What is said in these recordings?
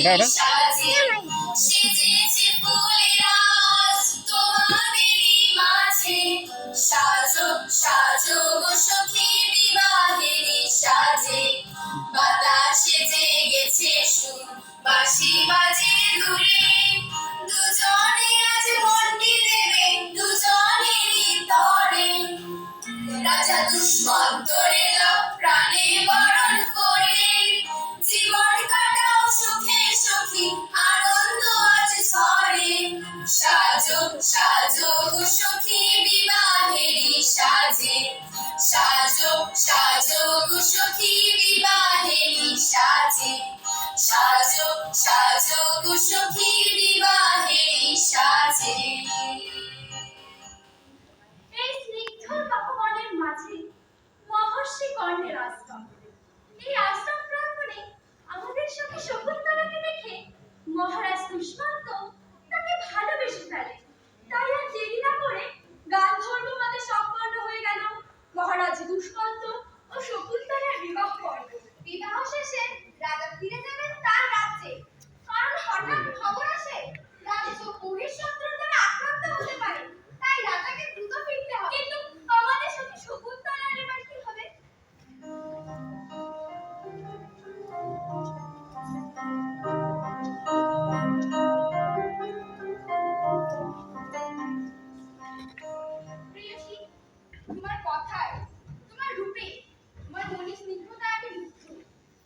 সাজে সেজেছে ফুলের আজ তোমাদেরই মাঝে। সাজো সাজো গো সখী বিবাহেরই সাজে। বাতাসে জেগেছে সুর বাঁশি বাজে দূরে। দুজনে আজ মন্ডি দেবে দুজনেরই তরে। রাজা দুষ্মন্তরে প্রাণে বরণ করে। জীবন কাটাও সুখে সখী আনন্দ আজ ঝরে। সাজো সাজো গো সখী বিবাহেরই সাজে। সাজো সাজো গো সখী বিবাহেরই সাজে। সাজো সাজো গো সখী বিবাহেরই সাজে। এই স্নিগ্ধ তপবনের মাঝে মহর্ষি কর্ণের আশ্রম। এই আশ্রম প্রাঙ্গণে আমাদের সঙ্গে শকুন্তলাকে দেখে মহারাজ দুষ্মন্ত তাকে ভালোবেসে ফেলে। তাই আর দেরি না করে গান্ধর্ব মতে সম্পন্ন হয়ে গেল মহারাজ দুষ্মন্ত ও শকুন্তলার বিবাহ পর্ব। বিবাহ শেষে রাজা ফিরে যাবেন তার রাজ্যে। কারণ হঠাৎ খবর আসে রাজ্য বহিঃশত্রুর দ্বারা আক্রান্ত হতে পারে। তাই রাজাকে দ্রুত ফিরতে হবে। কিন্তু আমাদের সঙ্গে শকুন্তলার এবার কি হবে? প্রেয়সী, তোমার কথায়, তোমার রূপে, তোমার মনে স্নিগ্ধতা আমি মুগ্ধ।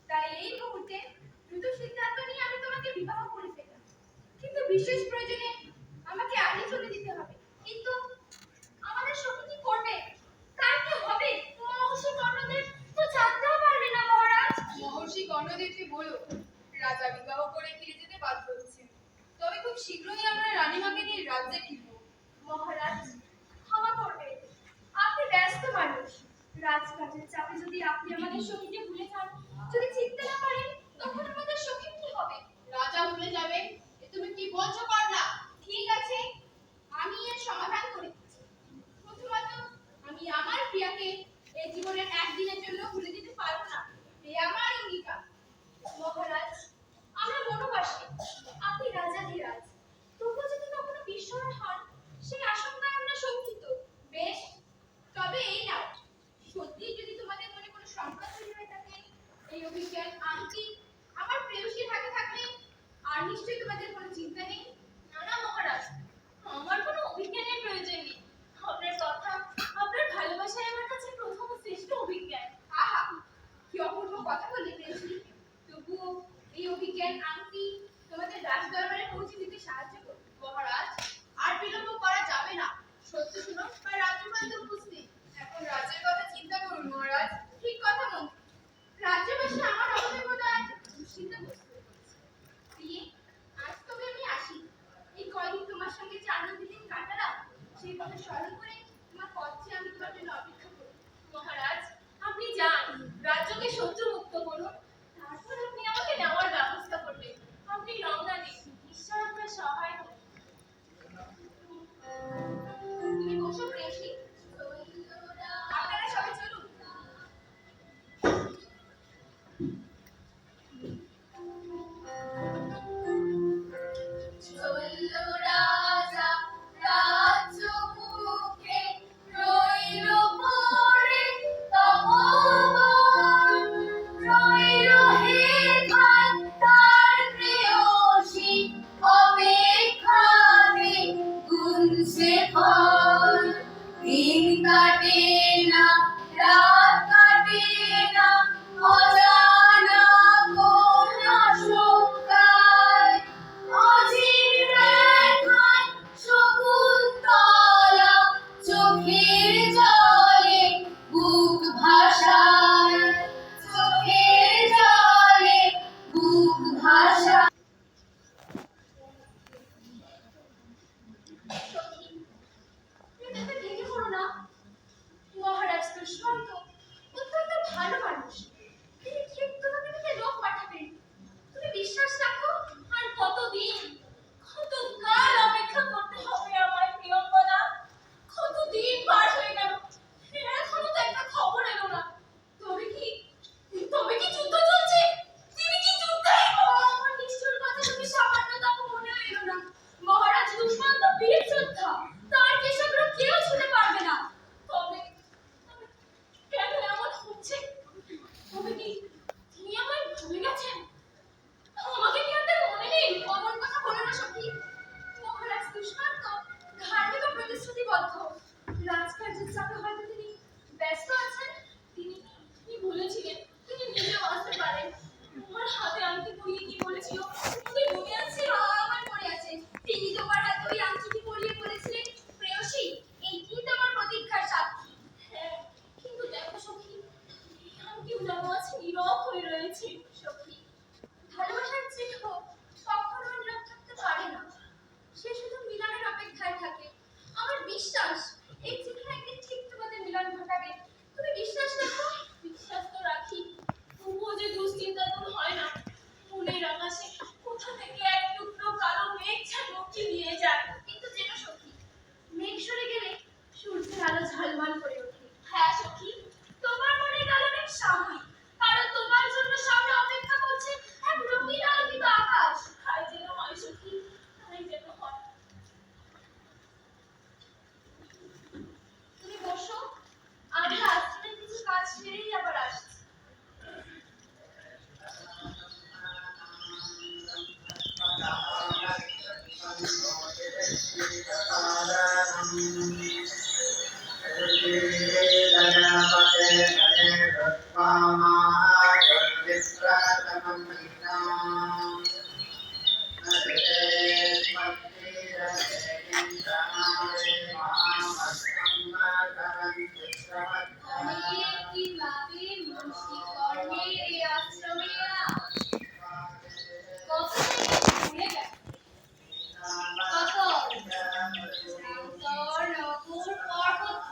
তাই এই মুহূর্তে দ্রুত সিদ্ধান্ত নিয়ে আমি তোমাকে বিবাহ করে ফেললাম। কিন্তু বিশেষ প্রয়োজনে আমাকে আজই চলে যেতে হবে। কিন্তু আমাদের সখী কি করবে? তার কি হবে? মহর্ষি কর্ণদেব তো জানতেও পারবে না মহারাজ। মহর্ষি কর্ণদেবকে বলো রাজা বিবাহ করে ফিরে যেতে বাধ্য হচ্ছেন। তবে খুব শীঘ্রই আমরা রানীমাকে নিয়ে রাজ্যে ফিরব। মহারাজ ক্ষমা করবে, আপনি ব্যস্ত মানুষ। রাজকাজের চাপে যদি আপনি আমাদের সখীকে ভুলে যান, যদি চিনতে না পারেন, তখন আমাদের সখীর কি হবে? রাজা ভুলে যাবেন এ তুমি কি বলছো কর্ণা? ঠিক আছে, আমি এর সমাধান করে দিচ্ছি। প্রথমত, আমি আমার প্রিয়াকে এই জীবনের একদিনের জন্য ভুলে যেতে পারবো না। এই আমার অঙ্গীকার। মহারাজ, আমরা বনবাসী, আপনি রাজাধিরাজ। তবুও যদি কখনো বিস্মরণ হন, সেই আশঙ্কায় আমরা শঙ্কিত। বেশ, তবে এই নাও, সত্যি যদি তোমাদের মনে কোনো শঙ্কা তৈরি হয়ে থাকে, এই অভিজ্ঞান আংটি আমার প্রেয়সীর হাতে থাকলে আর নিশ্চয়ই তোমাদের কোনো চিন্তা নেই। না না মহারাজ, আমার কোনো অভিজ্ঞানের প্রয়োজন নেই। আপনার কথা, আপনার ভালোবাসায় আমার কাছে প্রথম শ্রেষ্ঠ অভিজ্ঞান। আহা, কি অপূর্ব কথা বললে প্রেয়সী। তবুও এই অভিজ্ঞান আংটি তোমাদের রাজ দরবারে পৌঁছে দিতে সাহায্য করবে। মহারাজ, আর বিলম্ব করা যাবে না। সত্য শুনো বা রাজ্যপাল উপস্থিত। এখন রাজ্যের কথা চিন্তা করুন মহারাজ। ঠিক কথা মন্ত্রী। রাজ্যবাসী আমার অভাবে বোধহয় দুশ্চিন্তাগ্রস্ত হয়েছে। প্রিয়ে, আজ তবে আমি আসি। এই কয়দিন তোমার সঙ্গে যে আনন্দের দিন কাটালাম, সেই কথা স্মরণ করে তোমার পথে আমি তোমার জন্য অপেক্ষা করি। মহারাজ, আপনি যান, রাজ্যকে শত্রু মুক্ত করুন। তারপর আপনি আমাকে নেওয়ার ব্যবস্থা করবেন। আপনি রওনা দিন, ঈশ্বর আপনার সহায় হোক। তুমি বসো প্রেয়সী। আপনারা সবাই চলুন। চলল রাজা রাজ্য মুখে। রইল পরে তপবন। রইল হে ভাই তার প্রেয়সী। অপেক্ষাতে গুনছে ফল। দিন কাটে না রাত কাটে না অজানা কোন আশঙ্কায়। অধীর ব্যথায় শকুন্তলা চোখের জলে বুক ভাসায়। চোখের জলে বুক ভাসায়। সখী, এভাবে ভেঙে পড়ো না। মহারাজ দুষ্মন্ত অত্যন্ত ভালো মানুষ। তিনি হয়ে রয়েছি। সখী, ভালোবাসার চিহ্ন কখনো নীরব থাকতে পারে না, সে শুধু মিলনের অপেক্ষায় থাকে। আমার বিশ্বাস এই চিঠি একদিন ঠিক তোমাদের মিলন ঘটাবে। তুমি বিশ্বাস রাখো? বিশ্বাস তো রাখি, তবুও যে দুশ্চিন্তা দূর হয় না। মনের আকাশে কোথা থেকে এক টুকরো কালো মেঘ যেন উঁকি দিয়ে যায়। কিন্তু যেন সখী, মেঘ সরে গেলে সূর্যের আলো ঝলমল করে ওঠে। হ্যাঁ সখী, তোমার মনে কালো মেঘ সাময়িক, কারণ তোমার জন্য সামনে অপেক্ষা করছে এক রঙিন আলোকিত আকাশ। তাই যেন হয় সখী, তাই যেন হয়। তুমি বসো, আমি রাত্রে কিছু কাজ সেরেই আবার আসছি। অনেক কি ভাবে মুন্সি কর্মের এই আশ্রমে কত থেকে ঘুরে গেছে। কত প্রান্তর নগর পর্বত,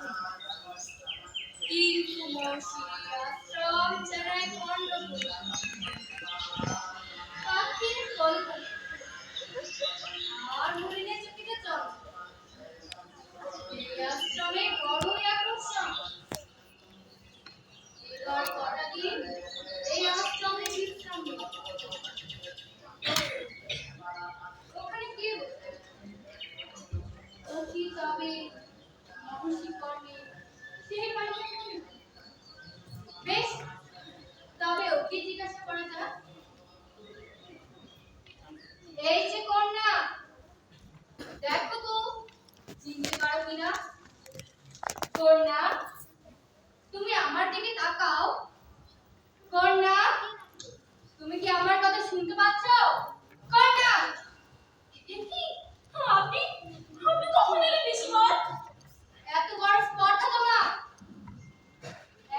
কিন্তু মুন্সি আশ্রম যেন এক অন্নপূর্ণা, পাখির কলকল আর হরিণের চকিতে চল। এই আশ্রমে বড়ই আকর্ষণ। এবার কটা দিন এই আশ্রমে বিশ্রাম নিই। ওখানে কে বসে? ও কি তবে মহর্ষি কর্মে সেই বাড়িতে থাকে? বেশ, তবে ওকে জিজ্ঞাসা করা যাক। এই যে কন্যা, দেখো তো চিনতে পারো কিনা? কন্যা, তুমি আমার দিকে তাকাও। কন্যা, তুমি কি আমার কথা শুনতে পাচ্ছ? কন্যা, এ কি? আপনি আপনি কখন এলেন ঋষিবর? এত বড় স্পর্ধা তোমার!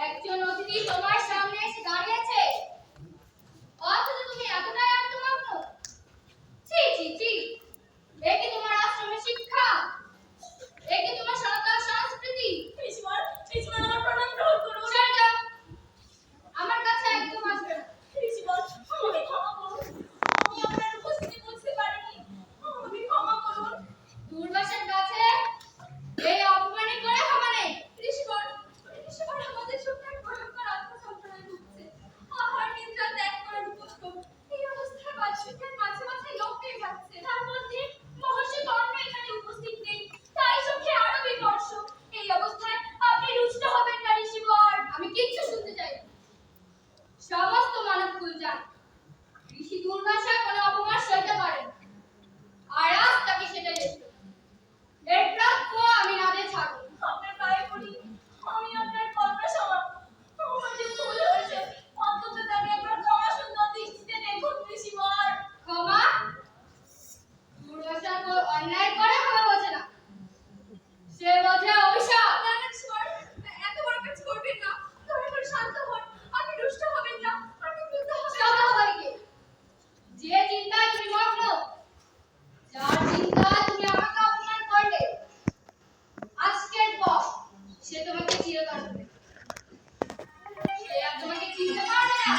একজন অতিথি তোমার সামনে এসে দাঁড়িয়েছে, অথচ তুমি এতটাই আত্মমগ্ন। ছি ছি ছি, এ কি তোমার আশ্রমের শিক্ষা? এ কি তোমার সনাতন সংস্কৃতি? ঋষিবর, ঋষিবর, আমার প্রণাম গ্রহণ করুন। সরে যাও, আমার কাছে একদম আসবে না। ঋষিবর, আমাকে ক্ষমা করুন, আমি আপনার উপস্থিতি বুঝতে পারিনি, আমাকে ক্ষমা করুন। দুর্বাসার কাছে এই অপমানে করে ক্ষমা নেই। ঋষিবর, ঋষিবর, আমাদের চোখে এক ভয়ঙ্কর আত্মযন্ত্রণায় ভুগছে। আহার নিদ্রা ত্যাগ করার উপক্রম। এই অবস্থায় বাচ্চাদের মাঝে মাঝে লোক পেয়ে যাচ্ছে। তার মধ্যে মহর্ষি কর্ণ এখানে উপস্থিত নেই, তাই চোখে আরো বিকর্ষ। এই অবস্থায় আপনি রুষ্ট হবেন না ঋষিবর। আমি কিচ্ছু শুনতে চাই না। সমস্ত মানব কুল জান ঋষি দুর্বাসা কোনো অপমান সইতে পারেন, আর আজ তাকে সেটা দেখতে এর প্রাপ্য আমি না দিয়ে ছাড়ব। আপনার পায়ে পড়ি, আমি আপনার কথা সমাপ্ত। আমার যে ভুল হয়েছে, অন্তত তাকে একবার ক্ষমা সুন্দর দৃষ্টিতে দেখুন ঋষিবর। ক্ষমা? দুর্বাসা অন্যায় করে ক্ষমা বোঝে না, সে বোঝে অভিশাপ। না না ঋষিবর, এত বড় কাজ করবেন না। দয়া করে শান্ত হন, আপনি রুষ্ট হবেন না, আপনি ক্রুদ্ধ হবেন না। শান্ত হবেন কি? যে চিন্তায় তুমি মগ্ন, যার চিন্তায় তুমি আমাকে অপমান করলে, আজকের পর সে তোমাকে চিরতরে ভুলে যাবে। সে আর তোমাকে চিনতে পারবে না।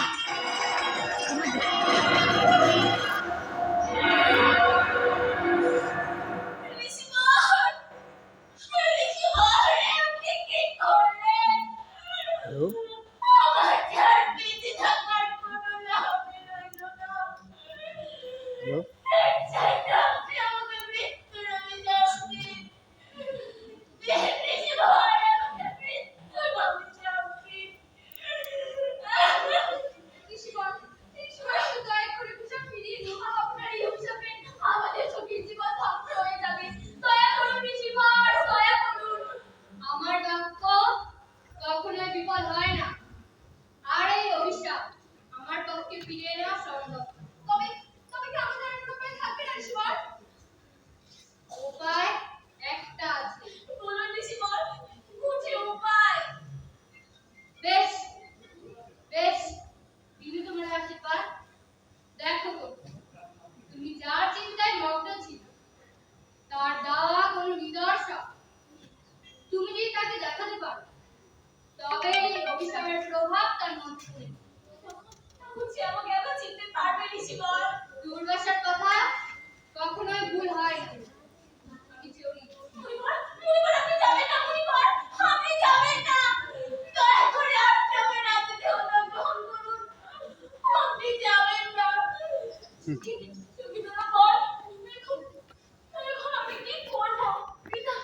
ঋষিবর, ঋষিবর, আপনি কি করলেন? হ্যালো, আমার যে আর বেঁচে থাকার কোনো লাভই রইল না। হ্যালো। এর চাইতে আপনি আমাকে মৃত্যুর অভিশাপ দিন। ঋষিবর, আমাকে মৃত্যুর অভিশাপ দিন। ঋষিবর, ঋষিবর, একটু দয়া করে অভিশাপ ফিরিয়ে দিন। আপনার এই অভিশাপে আমাদের চোখের জীবন ধ্বংস হয়ে যাবে। দয়া করুন ঋষিবর, দয়া করুন। আমার বাক্য কখনোই বিফল হয় না। তুমি তো না বল এখন এখন আমি কি করবো পিতা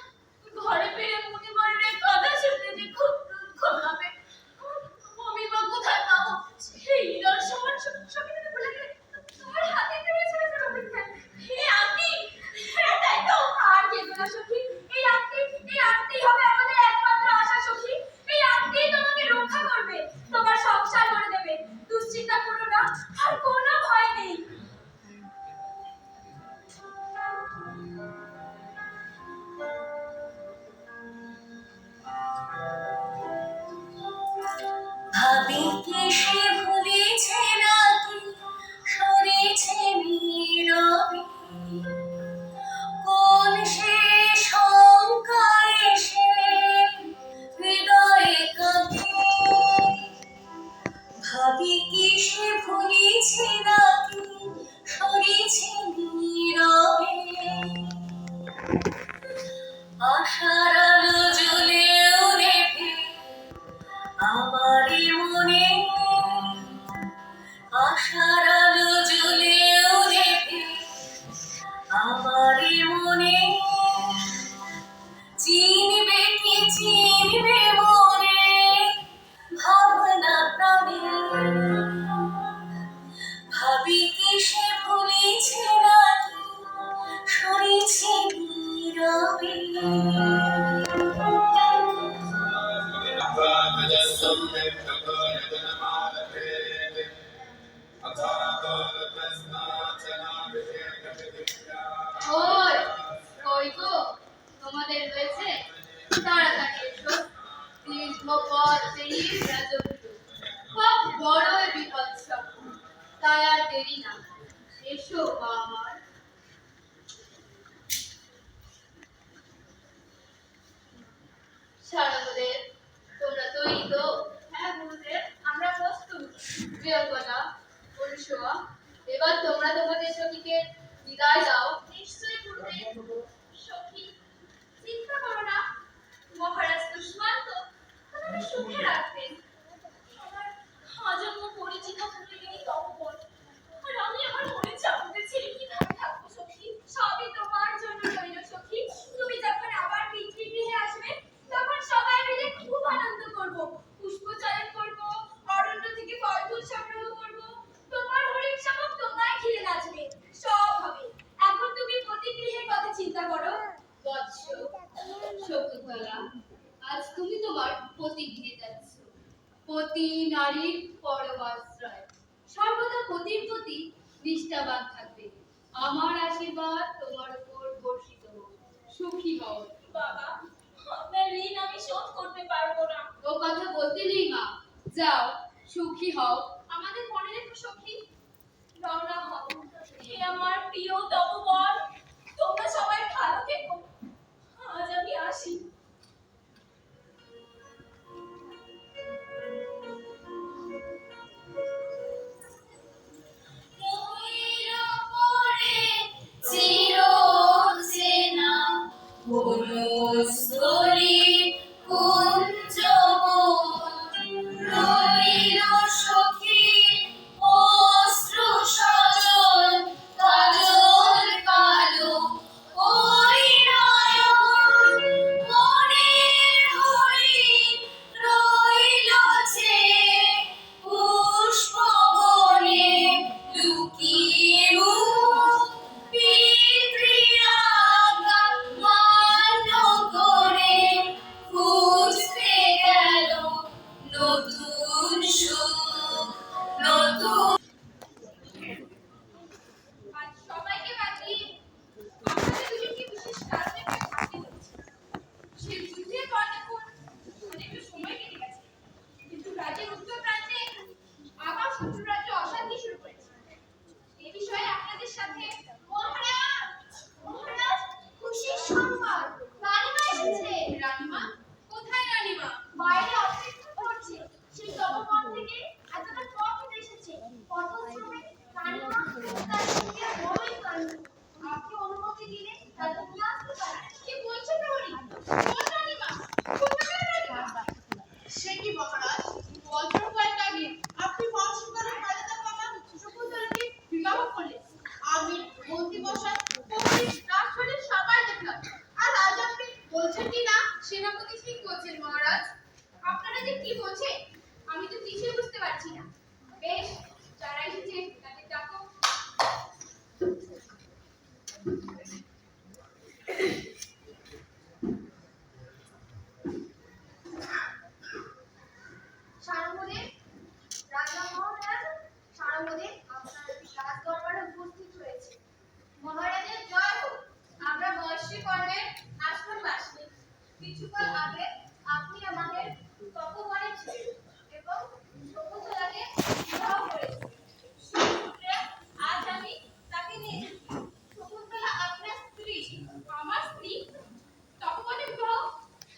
ঘরে ফিরে মুনিমারের কথা শুনতে যে খুব দুঃখ হবে আমি বা কোথায় পাবো সেই দর্শন সঙ্গে তো বলে গেলে তোমার হাতে ধরে ছেড়ে ছেড়ে অপেক্ষা এই আমি তাই তো আর কেঁদো না সখী এই আংটি হবে আমাদের একমাত্র আশা সখী এই আংটি তোমাকে রক্ষা করবে তোমার সংসার করে দেবে দুশ্চিন্তা করো না আর কোনো ভয় নেই ভাবি কি সে ভুলেছে নাকি সরেছে নীরবে কোন সে শঙ্কা এসে হৃদয়ে কাঁদে ভাবি কি সে ভুলেছে নাকি সরেছে নীরবে আশার আলো জ্বলেও নেভে আমারই মনে আশার আলো জ্বলেও নেভে আমারই মনে চিনবে কি চিনবে মনে ভাবনা প্রাণে ভাবি কি সে ভুলেছে নাকি সরেছে নীরবে ওই ওই গো তোমাদের রয়েছে তাড়াতাড়ি এসো দীর্ঘ পথ পেরিয়ে রাজপুর খুব বড়ই বিপদসব তাই আর দেরি না এসো মা আমার শারদদেব তোমরা তৈরি তো হ্যাঁ গুরুদেব আমরা প্রস্তুত প্রিয়ঙ্কনা অনুসোয়া এবার তোমরা তোমাদের সখীকে বিদায় দাও নিশ্চয়ই গুরুদেব সখী চিন্তা করো না মহারাজ দুষ্মন্ত তোমাকে সুখে রাখবেন আমার আজন্ম পরিচিত ভুলিনি তপবন আর আমি আমার মনে চাপতে ছেড়ে কিভাবে থাকবো সখী সবই তোমার জন্য রইল সখী তুমি যখন আবার পিতৃগৃহে আসবে তখন সবাই মিলে খুব আনন্দ করব পুষ্পচয়ন করব অরণ্য থেকে ফল ফুল সংগ্রহ করব তোমার হরিণ শাবক তোমায় ঘিরে নাচবে সব হবে এখন তুমি প্রতিগৃহের কথা চিন্তা করো বৎস শকুন্তলা আজ তুমি তোমার পতিগৃহে যাচ্ছ পতি নারীর পরমাশ্রয় সর্বদা পতির প্রতি নিষ্ঠাবান থাকবে আমার আশীর্বাদ তোমার উপর বর্ষিত হোক সুখী হও বাবা আপনার ঋণ আমি শোধ করতে পারবো না ও কথা বলতে নেই মা যাও সুখী হও আমাদের মনে রেখো সখী রওনা হও হে আমার প্রিয় তপবন তোমরা সবাই ভালো থেকো আজ আমি আসি রহিল পরে চির চেনা বনস্থলী কুঞ্জবন রহিল সখী অশ্রু সজল কাজল কালো পরিণয়ন মনের হরিণ রহিল চেয়ে পুষ্পবনে লুকিয়ে মুখ পিতৃআজ্ঞা মান্য করে খুঁজতে গেল নতুন সুখ নতুন আজ সবাইকে বাদ দিয়ে আপনাদের দুজনকে বিশেষ কারণে করে থাকতে হচ্ছে সেই যুদ্ধের পর দেখুন অনেকটা সময় কেটে গেছে কিন্তু রাজ্যের উত্তর প্রান্তে আবার শত্রু রাজ্য অশান্তি শুরু করেছে এ বিষয়ে আপনাদের সাথে মহারাজ খুশির সংবাদ রানীমা এসেছে রানীমা কোথায় রানীমা বাইরে অপেক্ষা করছে সেই তপবন থেকে এতটা পথ হেঁটে এসেছে পথশ্রমে রানীমা তার সঙ্গে বড়ই ক্লান্ত আপনি অনুমতি দিলে তাদের নিয়ে আসতে পারেন কি বলছো প্রহরী কোন রানীমা কোথায় রানীমা সে কি মহারাজ বছর কয়েক আগে আপনি বংশধরের রাজা বাবা শকুন্তলাকে বিবাহ করলেন কি বলছে আমি তো কিছুই বুঝতে পারছি না। বেশ, যারা এসেছে তাদের ডাকো। সারঙ্গদেব, রাজা মহারাজ, সারঙ্গদেব আপনার রাজ দরবারে উপস্থিত হয়েছে। মহারাজের জয় হোক। আমরা বয়স্রী কর্ণের আশ্রমবাসী। কিছুকাল আগে আপনি আমাদের তপবনে ছিলেন এবং শকুন্তলাকে বিবাহ করেছেন। সেই সূত্রে আজ আমি তাকে নিয়ে এসেছি। শকুন্তলা আপনার স্ত্রী। আমার স্ত্রী তপবনে বিবাহ?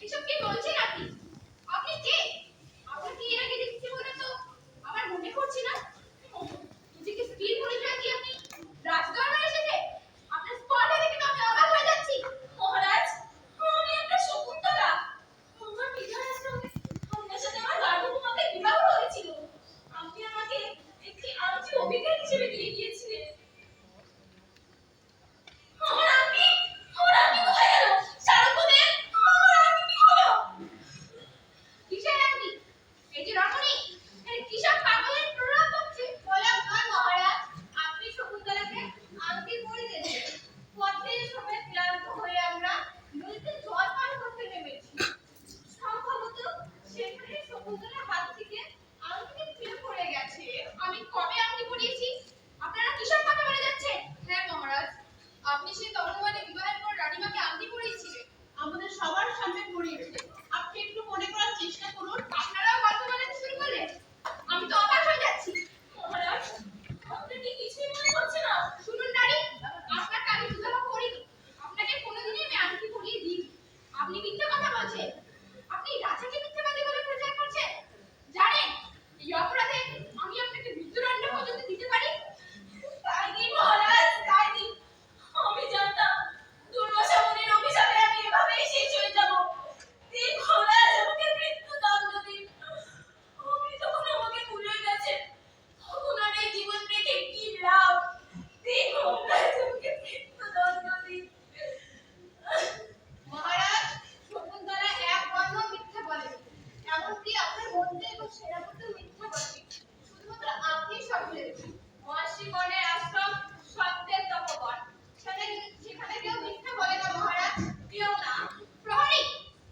এসব কি বলছেন আপনি? আপনি কে? আপনাকে এর আগে দেখছি বলে তো আমার মনে পড়ছে না। নিজেকে স্ত্রীর পরিচয় দিয়ে আপনি রাজদরবারে এসেছে? আপনার স্পর্ধা দেখে তো আমি অবাক হয়ে যাচ্ছি। মহারাজ, আমি আপনার শকুন্তলা। আমার বিজয়ের সঙ্গে আপনার সাথে আমার গার্ধবমাকে বিবাহ হয়েছিল। আপনি আমাকে একটি আংটি অভিজ্ঞতা হিসেবে দিয়ে গিয়েছিলেন। আমার আংটি কোথায় গেল? সারঙ্গদেব, আমার আংটি কি হলো? কিসের আপনি? এই যে রমণী, এর কিসব পাগলের প্রলাপ বকছে? বললাম নয় মহারাজ, আপনি শকুন্তলাকে আংটি পরিয়ে দিয়েছেন। পথের সময় ক্লান্ত হয়ে আমরা নদীতে জল পান করতে নেমেছি। সম্ভবত সেখানে শকুন্তলার হাত থেকে আংটিটি ছিঁড়ে পড়ে গেছে। আমি কবে আংটি পরিয়েছি? আপনারা কিসব কথা বলে যাচ্ছেন? হ্যাঁ মহারাজ, আপনি সেই তপবনে বিবাহের পর রানীমাকে আংটি পরিয়েছিলেন। আমাদের সবার সামনে পড়িয়েছিলেন। আপনি একটু মনে করার চেষ্টা করুন। আপনারাও গল্প বানাতে শুরু করলেন? আমি তো অবাক হয়ে যাচ্ছি। মহারাজ, আপনি কি কিছুই মনে করছে না? শুনুন নারী, আপনার কানে বিবাহ করিনি। আপনাকে কোনোদিনই আমি আংটি পরিয়ে দিইনি। আপনি মিথ্যে কথা বলছেন। আপনি রাজাকে মিথ্যাবাদী বলে প্রচার করছেন। জানেন এই অপরাধে আমি আপনাকে মৃত্যুদণ্ড পর্যন্ত দিতে পারি। তাই দিন মহারাজ, তাই দিন। আমি জানতাম দুর্বাসা মুনির অভিশাপে আমি এভাবেই শেষ হয়ে যাব। দিন মহারাজ, আমাকে মৃত্যুদণ্ড দিন। আপনি যখন আমাকে ভুলে গেছেন, তখন আর এই জীবন রেখে কি লাভ? দিন মহারাজ, আমাকে মৃত্যুদণ্ড দিন। মহারাজ, শকুন্তলা এক বর্ণ মিথ্যে বলেনি। এমনকি আপনার মন্ত্রী এবং সেনাপতিও মিথ্যে বলেনি। শুধুমাত্র আপনি সব বলেছেন। মহর্ষিগণের আশ্রম সত্যের তপবন। সেখানে কেউ মিথ্যে বলে না মহারাজ। কেউ না। প্রহরী,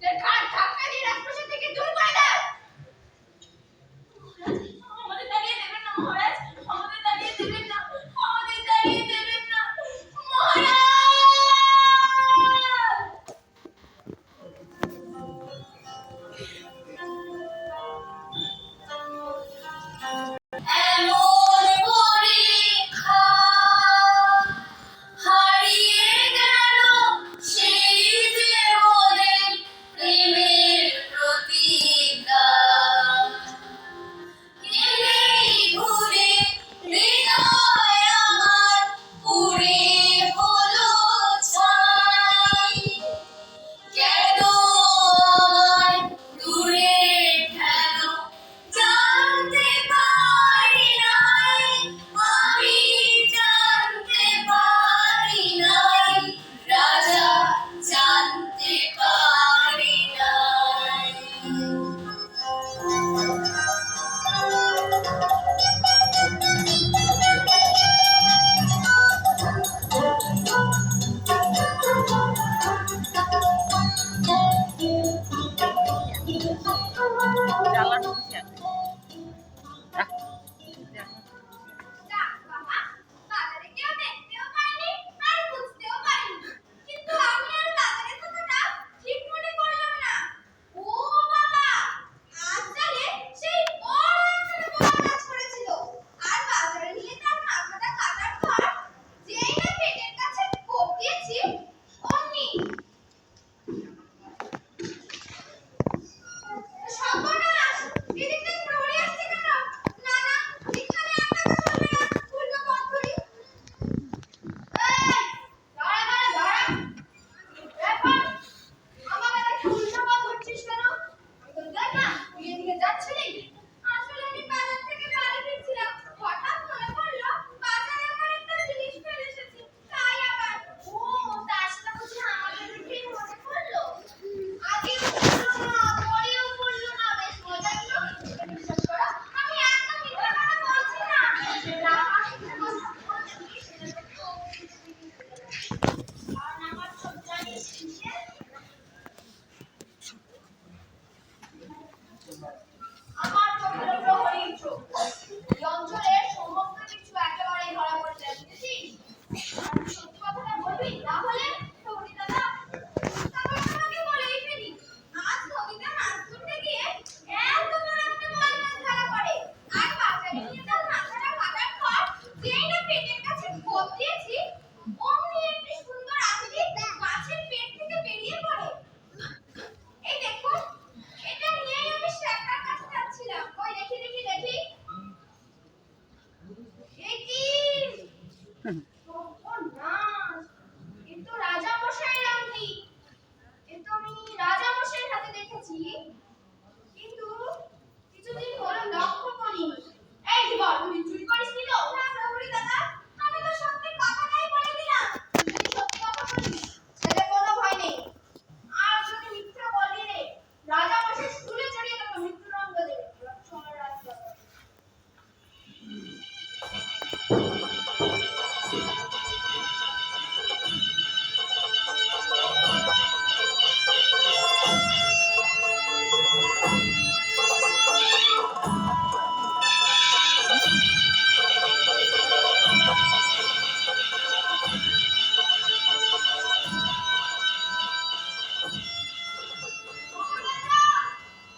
এর ঘাট ধাক্কা দিয়ে রাজপ্রাসাদ থেকে দূর করে দাও। মহারাজ, আমাদের তাড়িয়ে দেবেন না মহারাজ, আমাদের তাড়িয়ে দেবেন না, আমাদের তাড়িয়ে দেবেন না মহারাজ। এমন পরীক্ষা হারিয়ে গেল সেই জীবনের প্রেমের প্রতিজ্ঞা। গেলেই ঘুরে হৃদয় আমার পুড়ে হলো ছাই। কেন আমায় দূরে ঠেলো, জানতে পারি নাই, আমি জানতে পারি নাই, রাজা জানতে পারি নাই। যাক বাবা, বাজারে কেউ দেখতেও পায়নি আর বুঝতেও পারেনি। কিন্তু আমি আর বাজারের কথাটা ঠিক মনে করলাম না। ও বাবা, আজ জানে সেই বড় একটা বোমা কাজ করেছিল। আর বাজারে নিয়ে তার মাথাটা কাটার পর যেই না পেটের কাছে কোপ দিয়েছি, অমনি সর্বনাশ! এদিকটা সর্বনাশ! এ তো রাজামশাইয়ের আংটি। এ তো আমি রাজামশাইয়ের হাতে দেখেছি, কিন্তু কিছুদিন হলো লক্ষ্য করিনি। এই ধীবর, তুই চুরি করিসনি তো? না প্রহরী দাদা, আমি তো সত্যি কথাটাই বলে দিলাম। তুই যদি সত্যি কথা বলিস, ছেলে কোনো ভয় নেই। আর যদি মিথ্যা বলি রে, রাজামশাই স্কুলে চড়িয়ে তোকে মৃত্যুদণ্ড দেবে। লক্ষ্মণ রাজদরবারে। মহারাজা!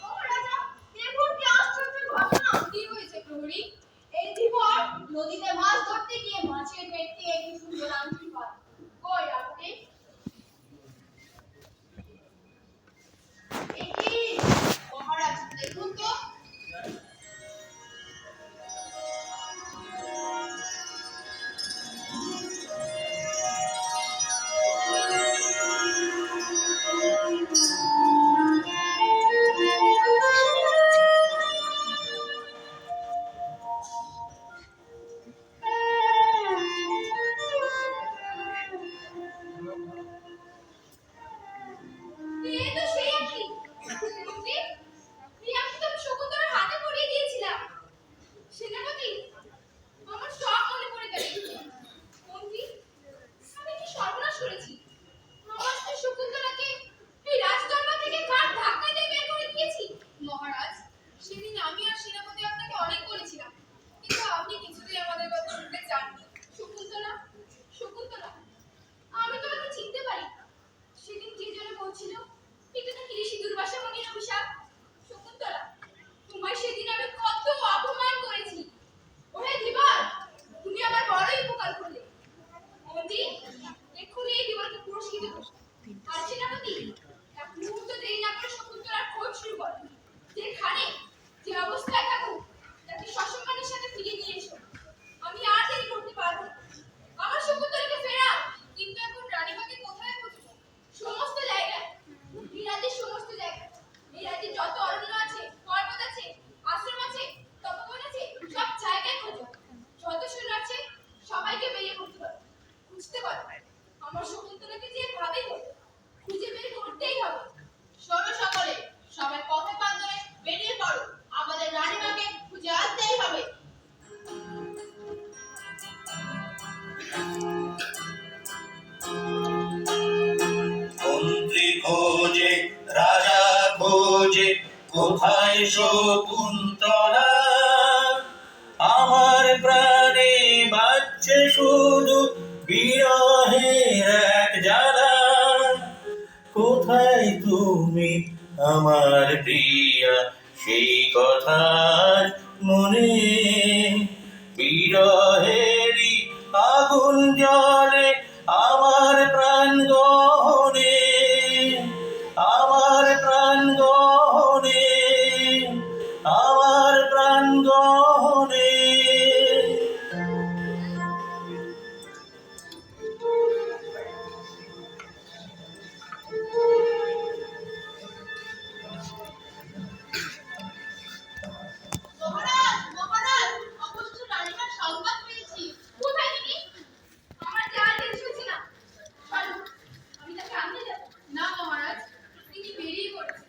মহারাজা! দেখুন কি আশ্চর্য ঘটনা! কি হয়েছে প্রহরী? এই ধীবর নদীতে মাছ ধরতে গিয়ে মাছের পেট থেকে একটি সুন্দর আংটি পায়। কই আংটি? এ কি? মহারাজ দেখুন তো। এ তো সেই আংটি। মন্ত্রী, এই আংটি তো আমি শকুন্তলার হাতে পরিয়ে দিয়েছিলাম। সেনাপতি, আমার সব মনে পড়ে গেল। মন্ত্রী, আমি কি সর্বনাশ করেছি? আমার স্ত্রী শকুন্তলাকে এই রাজদরবার থেকে কার ধাক্কা দিয়ে বের করে দিয়েছি। মহারাজ, সেদিন আমি আর সেনাপতি আপনাকে অনেক বলেছিলাম, কিন্তু আপনি কিছুতেই আমাদের কথা শুনতে চাননি। শকুন্তলা, শকুন্তলা, আমি তোমাকে চিনতে পারি। সেদিন কে যেন বলছিল এটা নাকি ঋষি দুর্বাসা মুনির অভিশাপ। শকুন্তলা, তোমায় সেদিন আমি কত অপমান করেছি। ওরে ধীবর, তুমি আমার বড়ই উপকার করলে। মন্ত্রী, এক্ষুনি এই ধীবরকে পুরস্কৃত করো। আর সেনাপতি, এক মুহূর্ত দেরি না করে শকুন্তলার খোঁজ শুরু করো। যেখানে যে অবস্থায় থাকুক, তাকে সসম্মানের সাথে ফিরিয়ে নিয়ে এসো। আমি আর দেরি করতে পারবো না। আমার শকুন্তলাকে ফেরাও। কিন্তু এখন রানীমাকে কোথায় খুঁজবো? সমস্ত জায়গায়, এই রাজ্যের সমস্ত জায়গায়, এই রাজ্যে যত অরণ্য আছে, পর্বত আছে, আশ্রম আছে, তপবন আছে, সব জায়গায় খোঁজো। যত সৈন্য আছে সবাইকে বেরিয়ে পড়তে বলো, খুঁজতে বলো। আমার শকুন্তলাকে যেভাবেই হোক খুঁজে বের করতেই হবে। শোনো সকলে, সবাই পথে পান ধরে বেরিয়ে পড়ো। আমাদের রানীমাকে খুঁজে আনতেই হবে। মন্ত্রী খোঁজে, রাজা খোঁজে, কোথায় শকুন্তলা? আমার প্রাণে বাজছে শুধু বিরহের এক জ্বালা। কোথায় তুমি আমার প্রিয়া, সেই কথা আজ মনে। বিরহেরই আগুন জ্বলে আমার প্রাণ গহনে, আমার প্রাণ গহনে, আমার প্রাণ গহনে। মহারাজ! মহারাজ! অবশ্য রানীমার সংবাদ পেয়েছি। কোথায় তিনি? আমার যা দেরি হচ্ছে না। চলো, আমি তাকে আনতে যাবো। না মহারাজ, তিনি বেরিয়ে পড়েছেন।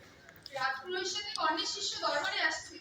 রাজপুরোহিত সাথে কর্ণের শিষ্য দরবারে আসছে।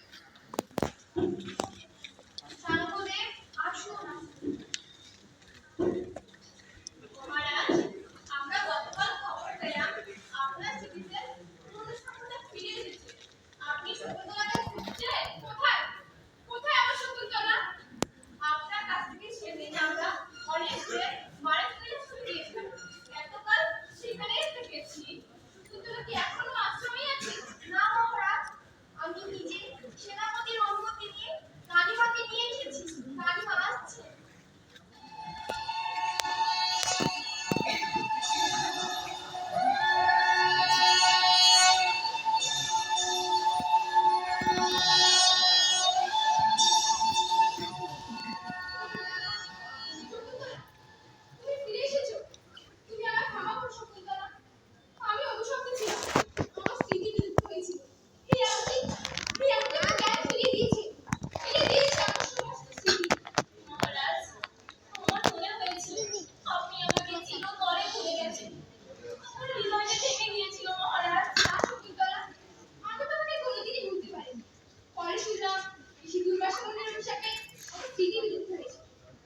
ঋষি দুর্বাসা মুনির অভিশাপে আমার স্মৃতি বিলুপ্ত হয়েছে।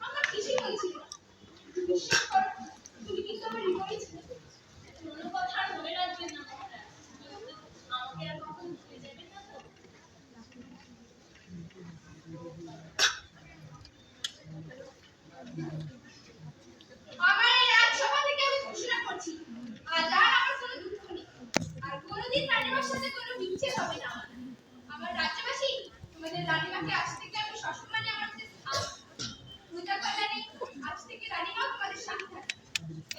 আমার কিছুই মনে ছিল না। কিন্তু বিশ্বাস করো, তুমি কিন্তু আমার হৃদয়ে ছিলে। কোনো কথা আর মনে রাখবেন না মহারাজ, কিন্তু আমাকে আর কখনো ভুলে যাবেন না তো? আমার এই রাজসভা থেকে আমি ঘোষণা করছি, আজ আর আমার কোনো দুঃখ নেই, আর কোনোদিন রানীমার সাথে কোনো বিচ্ছেদ হবে না আমার। আমার রাজ্যবাসী, তোমাদের রানীমাকে আজ থেকে আমি সসম্মানে আমার কাছে স্থান প্রজা কল্যাণে আজ থেকে রানীমা তোমাদের সাথে থাকবে।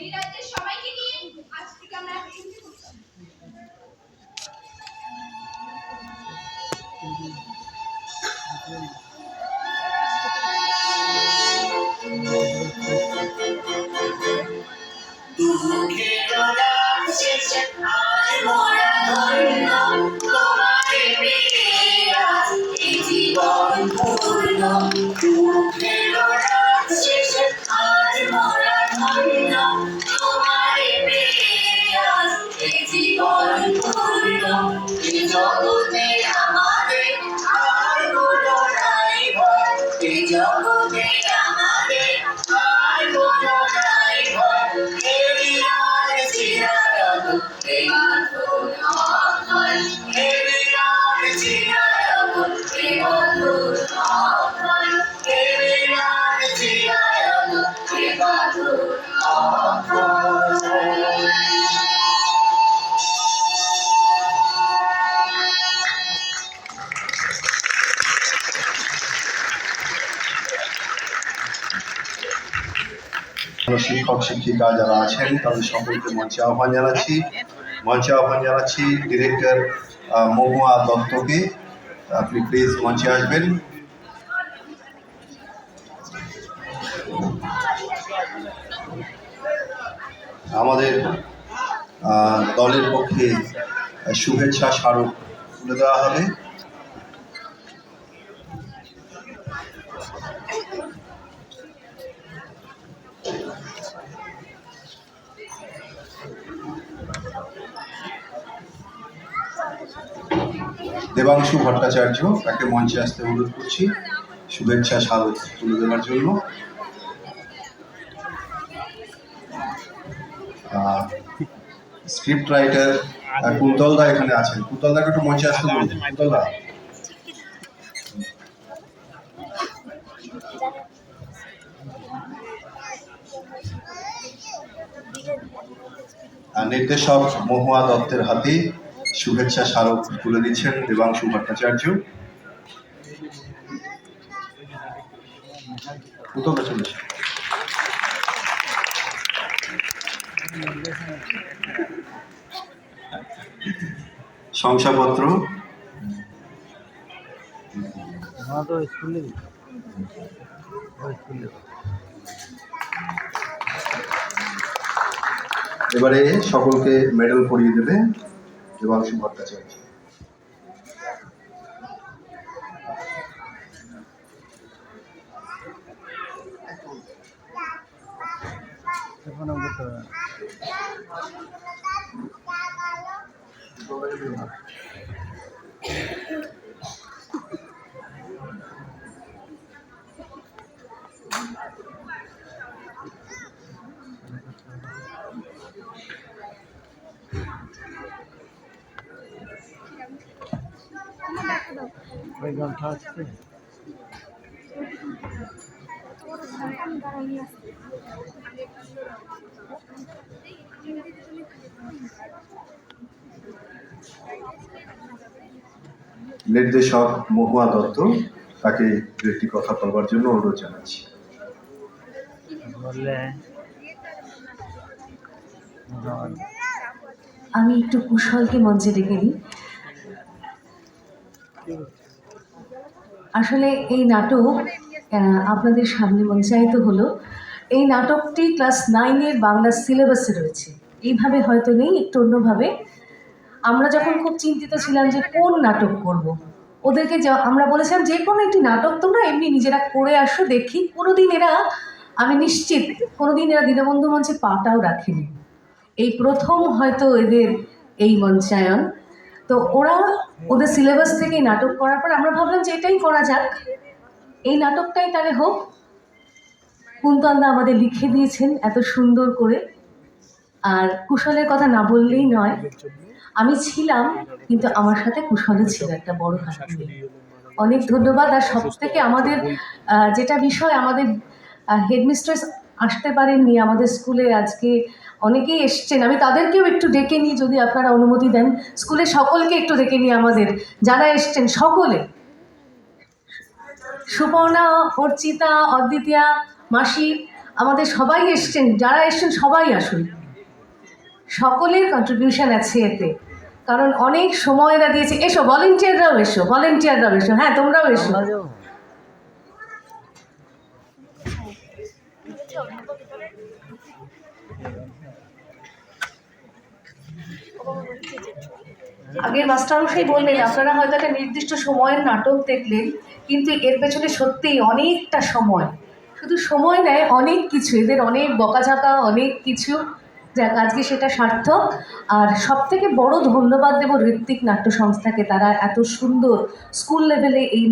এই রাজ্যের সবাইকে নিয়ে আজ থেকে আমরা একসঙ্গে করছি। দুঃখের রাত শেষে আজ মোরা ধন্য, তোমারে পেয়ে আজ এই জীবন পূর্ণ। দুঃখের রাত শেষে আজ মোরা ধন্য, তোমারে পেয়ে আজ এই জীবন পূর্ণ। এই জগতে আমাদের আর কোনো নাই ভয়, এই জগতে আমাদের আর কোনো নাই ভয়। এরিয়ার চিরায়ত এই বন্ধুর অভয়, এরিয়ার চিরায়ত এই বন্ধুর অভয়, এরিয়ার চিরায়ত এই বন্ধুর অভয়। শিক্ষক শিক্ষিকা যারা আছেন তাদের সকলকে মঞ্চে আহ্বান জানাচ্ছি ডিরেক্টর মহুয়া দত্তকে। আপনি প্লিজ মঞ্চে আসবেন। আমাদের দলের পক্ষে শুভেচ্ছা স্মারক তুলে দেওয়া হবে। দেবাংশু ভট্টাচার্য, তাকে মঞ্চে আসতে অনুরোধ করছি শুভেচ্ছা স্মারক তুলে দেওয়ার জন্য। স্ক্রিপ্ট রাইটার কুন্তলদা এখানে আছেন, কুন্তলদাকে একটু মঞ্চে আসতে বলুন। কুন্তলদা, নির্দেশক মহুয়া দত্তের হাতে শুভেচ্ছা স্মারক তুলে দিচ্ছেন দেবাংশু ভট্টাচার্য। শংসাপত্র এবারে সকলকে মেডেল পরিয়ে দেবে দেবাংশু ভট্টাচার্য। নির্দেশক মহুয়া দত্ত, তাকে একটি কথা বলবার জন্য অনুরোধ জানাচ্ছি। আমি একটু কুশলকে মঞ্চে ডেকে দিই। আসলে এই নাটক আপনাদের সামনে মঞ্চায়িত হলো। এই নাটকটি ক্লাস 9-এর বাংলা সিলেবাসে রয়েছে। এইভাবে হয়তো নেই, একটু অন্যভাবে। আমরা যখন খুব চিন্তিত ছিলাম যে কোন নাটক করব, ওদেরকে আমরা বলেছিলাম যে কোনো একটি নাটক তোমরা এমনি নিজেরা করে আসো, দেখি। কোনোদিন এরা, আমি নিশ্চিত কোনোদিন এরা দীনবন্ধু মঞ্চে পাটাও রাখেনি। এই প্রথম হয়তো এদের এই মঞ্চায়ন। তো ওরা ওদের সিলেবাস থেকে এই নাটক করার পর আমরা ভাবলাম যে এটাই করা যাক, এই নাটকটাই তাহলে হোক। কুন্তলদা আমাদের লিখে দিয়েছেন এত সুন্দর করে। আর কুশলের কথা না বললেই নয়, আমি ছিলাম কিন্তু আমার সাথে কুশলে ছিল একটা বড় হাত দিয়ে। অনেক ধন্যবাদ। আর সব থেকে আমাদের যেটা বিষয়, আমাদের হেডমিস্ট্রেস আসতে পারেননি আমাদের স্কুলে, আজকে অনেকেই এসছেন, আমি তাদেরকেও একটু ডেকে নিই যদি আপনারা অনুমতি দেন। স্কুলের সকলকে একটু ডেকে নিই, আমাদের যারা এসছেন সকলে, সুপর্ণা, অর্চিতা, অদ্বিতীয়া, মাসি, আমাদের সবাই এসছেন, যারা এসছেন সবাই আসুন। সকলের কন্ট্রিবিউশন আছে এতে, কারণ অনেক সময় এরা দিয়েছে। এসো ভলেন্টিয়াররাও এসো, ভলেন্টিয়াররাও এসো, হ্যাঁ তোমরাও এসো। আগের মাস্টারমশাই বললেন আপনারা হয়তো একটা নির্দিষ্ট সময়ের নাটক দেখলেন, কিন্তু এর পেছনে সত্যিই অনেকটা সময়, শুধু সময় নেয় অনেক কিছু, এদের অনেক বকাঝকা, অনেক কিছু, যাক আজকে সেটা সার্থক। আর সব থেকে বড় ধন্যবাদ দেব ঋত্বিক নাট্য সংস্থাকে, তারা এত সুন্দর স্কুল লেভেলে এই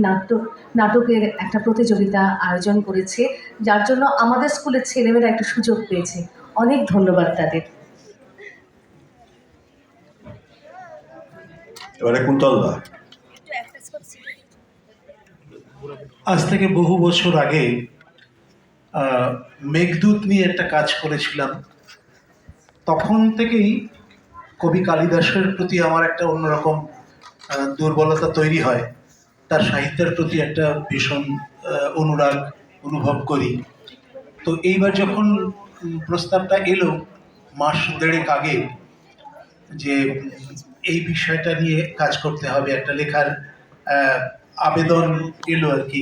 নাটকের একটা প্রতিযোগিতা আয়োজন করেছে, যার জন্য আমাদের স্কুলের ছেলেমেয়েরা একটা সুযোগ পেয়েছে। অনেক ধন্যবাদ তাদের। এবারে কুন্তলদা। আজ থেকে বহু বছর আগে মেঘদূত নিয়ে একটা কাজ করেছিলাম। তখন থেকেই কবি কালিদাসের প্রতি আমার একটা অন্যরকম দুর্বলতা তৈরি হয়, তার সাহিত্যের প্রতি একটা ভীষণ অনুরাগ অনুভব করি। তো এইবার যখন প্রস্তাবটা এলো মাস দেড়েক আগে যে এই বিষয়টা নিয়ে কাজ করতে হবে, একটা লেখার আবেদন এলো আর কি,